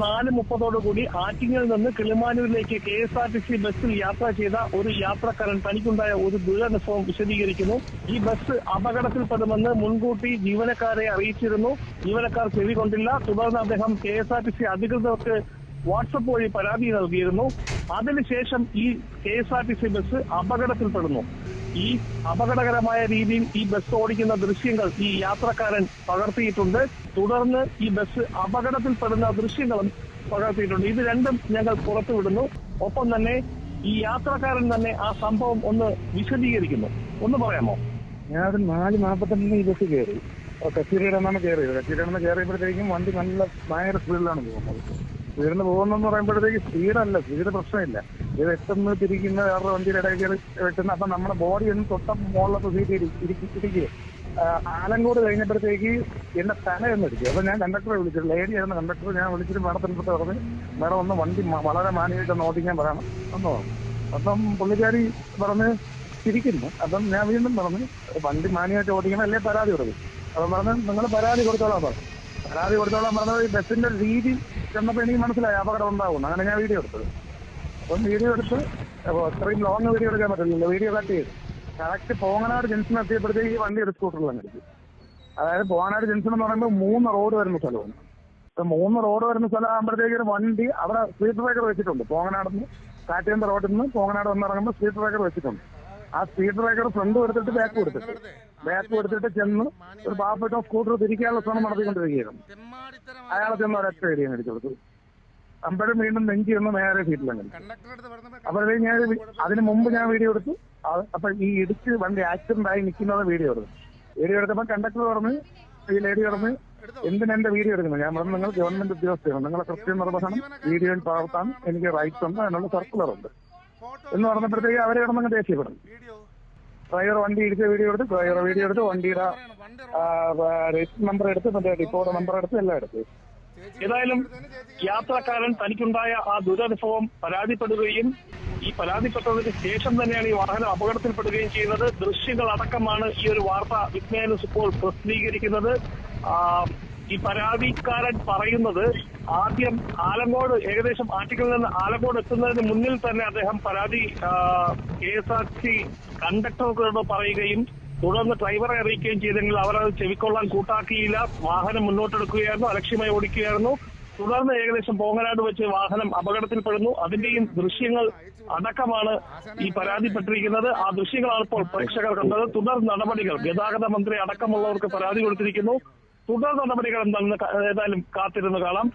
4:30 ആറ്റിങ്ങൽ നിന്ന് കിളിമാനൂരിലേക്ക് KSRTC ബസ്സിൽ യാത്ര ചെയ്ത ഒരു യാത്രക്കാരൻ തനിക്കുണ്ടായ ഒരു ദുരനുഭവം വിശദീകരിക്കുന്നു. ഈ ബസ് അപകടത്തിൽപ്പെടുമെന്ന് മുൻകൂട്ടി ജീവനക്കാരെ അറിയിച്ചിരുന്നു. ജീവനക്കാർ ചെവി കൊണ്ടില്ല. തുടർന്ന് അദ്ദേഹം KSRTC അധികൃതർക്ക് വാട്സപ്പ് വഴി പരാതി നൽകിയിരുന്നു. അതിനുശേഷം ഈ KSRTC ബസ് അപകടത്തിൽപ്പെടുന്നു. ഈ അപകടകരമായ രീതിയിൽ ഈ ബസ് ഓടിക്കുന്ന ദൃശ്യങ്ങൾ ഈ യാത്രക്കാരൻ പകർത്തിയിട്ടുണ്ട്. തുടർന്ന് ഈ ബസ് അപകടത്തിൽപ്പെടുന്ന ദൃശ്യങ്ങളും പകർത്തിയിട്ടുണ്ട്. ഇത് രണ്ടും ഞങ്ങൾ പുറത്തുവിടുന്നു. ഒപ്പം തന്നെ ഈ യാത്രക്കാരൻ തന്നെ ആ സംഭവം ഒന്ന് വിശദീകരിക്കുന്നു. ഒന്ന് പറയാമോ? ഞാൻ 4:45 ഈ ബസ് കയറി. കച്ചേരിയുടെ നിന്നാണ് കയറിയത്. കച്ചേരിയിൽ നിന്ന് കയറിയപ്പോഴത്തേക്കും വണ്ടി നല്ല ഭയങ്കര സ്പീഡിലാണ് പോകുന്നത്. സ്പീഡിന് പോകുന്നെന്ന് പറയുമ്പോഴത്തേക്ക് സ്പീഡ് പ്രശ്നമില്ല. ഇത് എത്തുന്ന തിരിക്കുന്ന വേറെ വണ്ടിയുടെ ഇടയിൽ വെട്ടുന്ന. അപ്പൊ നമ്മുടെ ബോഡി ഒന്ന് തൊട്ട മുകളിലത്തെ സീറ്റ് ഇരിക്കുക. ആലങ്കോട് കഴിഞ്ഞപ്പോഴത്തേക്ക് എന്റെ തലയൊന്നും ഇടിക്കും. അപ്പൊ ഞാൻ കണ്ടക്ടറെ വിളിച്ചു. ലേഡി ആയിരുന്ന കണ്ടക്ടർ ഞാൻ വിളിച്ചിട്ട് മേഡത്തിനടുത്ത് പറഞ്ഞ് മേഡം ഒന്ന് വണ്ടി വളരെ മാന്യമായിട്ടൊന്ന് ഓടിക്കാൻ പറയണം എന്നോ. അപ്പം പുള്ളിക്കാരി പറഞ്ഞ് തിരിക്കുന്നു. അപ്പം ഞാൻ വീണ്ടും പറഞ്ഞു വണ്ടി മാന്യമായിട്ട് ഓടിക്കണം, അല്ലേ പരാതി കൊടുക്കും. അപ്പം പറഞ്ഞ് നിങ്ങൾ പരാതി കൊടുത്തോളാം പറഞ്ഞു. പരാതി കൊടുത്തോളാൻ പറഞ്ഞത് ഈ ബസ്സിന്റെ രീതി ചെന്നപ്പോൾ എനിക്ക് മനസ്സിലായി അപകടം ഉണ്ടാവും. അങ്ങനെ ഞാൻ വീഡിയോ എടുത്തത്. അപ്പം വീഡിയോ എടുത്ത് അത്രയും ലോങ് വീഡിയോ എടുക്കാൻ പറ്റില്ലല്ലോ. വീഡിയോ കട്ട് ചെയ്തു. കറക്റ്റ് പോങ്ങനാട് ജംഗ്ഷൻ എത്തിയപ്പോഴത്തേക്ക് ഈ വണ്ടി ഒരു സ്കൂട്ടറിലാണ് എടുത്തു. അതായത് പോങ്ങനാട് ജംഗ്ഷൻ എന്ന് പറയുമ്പോൾ 3 റോഡ് വരുന്ന സ്ഥലമാണ്. അപ്പൊ 3 റോഡ് വരുന്ന സ്ഥലം ആകുമ്പോഴത്തേക്ക് വണ്ടി അവിടെ സ്പീഡ് ബ്രേക്കർ വെച്ചിട്ടുണ്ട്. പോങ്ങനാടിന്ന് കാറ്റേന്ത റോഡിൽ നിന്ന് പോങ്ങനാട് വന്നിറങ്ങുമ്പോൾ സ്പീഡ് ബ്രേക്കർ വെച്ചിട്ടുണ്ട്. ആ സ്പീഡ് ബ്രേക്കർ ഫ്രണ്ട് എടുത്തിട്ട് ബാക്ക് കൊടുത്തിട്ട് ചെന്ന് ഒരു പാവപ്പെട്ട സ്കൂട്ടർ തിരിക്കാനുള്ള ശ്രമം നടത്തിക്കൊണ്ടിരിക്കുകയായിരുന്നു. അയാളെ ചെന്ന് ഒരൊറ്റ ഏരിയ അടിച്ചു കൊടുത്തു. അമ്പോഴും വീണ്ടും നെഞ്ചി ഒന്ന് നേരെ സീറ്റിലാണ്. അപ്പോഴത്തേക്ക് ഞാൻ അതിന് മുമ്പ് ഞാൻ വീഡിയോ എടുത്തു. അപ്പൊ ഈ ഇടിച്ച് വണ്ടി ആക്സിഡന്റ് ആയി നിൽക്കുന്നത് വീഡിയോ എടുത്തപ്പോ കണ്ടക്ടർ പറഞ്ഞ് ഈ ലേഡി പറഞ്ഞ് എന്തിനെന്റെ വീഡിയോ എടുക്കുന്നത്? ഞാൻ പറഞ്ഞു നിങ്ങൾ ഗവൺമെന്റ് ഉദ്യോഗസ്ഥരാണ്, നിങ്ങളെ കൃത്യം നിർവഹണം വീഡിയോയിൽ പകർത്താൻ എനിക്ക് റൈറ്റ്സ് ഉണ്ട്, അതിനുള്ള സർക്കുലർ ഉണ്ട് എന്ന് പറഞ്ഞപ്പോഴത്തേക്ക് അവരെ കിടന്നങ്ങ് ദേഷ്യപ്പെടും. ഡ്രൈവർ വണ്ടി ഇടിച്ച വീഡിയോ എടുത്ത് വണ്ടിയുടെ രജിസ്റ്റർ നമ്പർ എടുത്ത് മറ്റേ ഡിപ്പോയുടെ നമ്പർ എടുത്ത് എല്ലാം എടുത്ത്. ഏതായാലും യാത്രക്കാരൻ തനിക്കുണ്ടായ ആ ദുരനുഭവം പരാതിപ്പെടുകയും ഈ പരാതിപ്പെട്ടതിന് ശേഷം തന്നെയാണ് ഈ വാഹനം അപകടത്തിൽപ്പെടുകയും ചെയ്യുന്നത്. ദൃശ്യങ്ങൾ അടക്കമാണ് ഈ ഒരു വാർത്ത വിസ്മയ ഇപ്പോൾ പ്രസിദ്ധീകരിക്കുന്നത്. ഈ പരാതിക്കാരൻ പറയുന്നത് ആദ്യം ആലങ്കോട് ഏകദേശം ആറ്റിങ്ങലിൽ നിന്ന് ആലങ്കോട് എത്തുന്നതിന് മുന്നിൽ തന്നെ അദ്ദേഹം പരാതി KSRTC കണ്ടക്ടർക്കോട് പറയുകയും തുടർന്ന് ഡ്രൈവറെ അറിയിക്കുകയും ചെയ്തെങ്കിൽ അവരത് ചെവിക്കൊള്ളാൻ കൂട്ടാക്കിയില്ല. വാഹനം മുന്നോട്ടെടുക്കുകയായിരുന്നു, അലക്ഷ്യമായി ഓടിക്കുകയായിരുന്നു. തുടർന്ന് ഏകദേശം പോങ്ങനാട് വെച്ച് വാഹനം അപകടത്തിൽപ്പെടുന്നു. അതിന്റെയും ദൃശ്യങ്ങൾ അടക്കമാണ് ഈ പരാതിപ്പെട്ടിരിക്കുന്നത്. ആ ദൃശ്യങ്ങളാണ് ഇപ്പോൾ പ്രേക്ഷകർ കണ്ടത്. തുടർ നടപടികൾ ഗതാഗത മന്ത്രി അടക്കമുള്ളവർക്ക് പരാതി കൊടുത്തിരിക്കുന്നു. തുടർ നടപടികൾ എന്താണെന്ന് ഏതായാലും കാത്തിരുന്ന് കാണാം.